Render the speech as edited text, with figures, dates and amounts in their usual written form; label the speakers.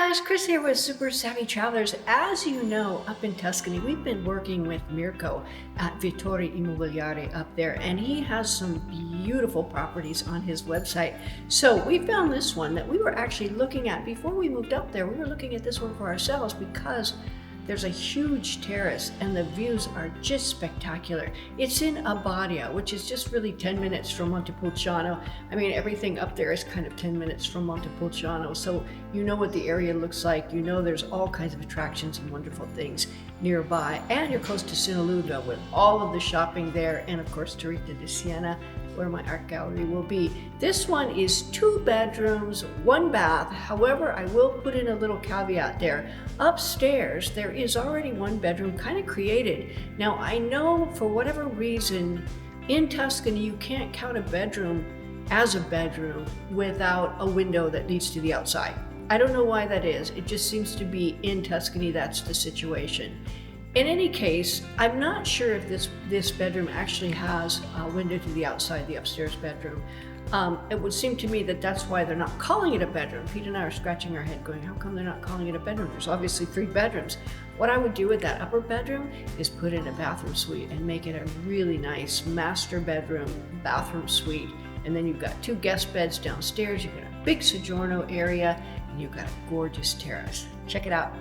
Speaker 1: guys, Chris here with Super Savvy Travelers. As you know, up in Tuscany, we've been working with Mirko at Vittori Immobiliare up there, and he has some beautiful properties on his website. So we found this one that we were actually looking at before we moved up there. We were looking at this one for ourselves because there's a huge terrace and the views are just spectacular. It's in Abbadia, which is just really 10 minutes from Montepulciano. I mean, everything up there is kind of 10 minutes from Montepulciano. So you know what the area looks like. You know there's all kinds of attractions and wonderful things nearby. And you're close to Sinaloa with all of the shopping there. And of course, Torrita di Siena, where my art gallery will be. This one is 2 bedrooms, 1 bath. However, I will put in a little caveat there. Upstairs, there is already 1 bedroom kind of created. Now, I know for whatever reason, in Tuscany, you can't count a bedroom as a bedroom without a window that leads to the outside. I don't know why that is. It just seems to be in Tuscany, that's the situation. In any case, I'm not sure if this bedroom actually has a window to the outside, the upstairs bedroom. It would seem to me that that's why they're not calling it a bedroom. Pete and I are scratching our head going, how come they're not calling it a bedroom? There's obviously 3 bedrooms. What I would do with that upper bedroom is put in a bathroom suite and make it a really nice master bedroom, bathroom suite. And then you've got 2 guest beds downstairs, you've got a big soggiorno area, and you've got a gorgeous terrace. Check it out.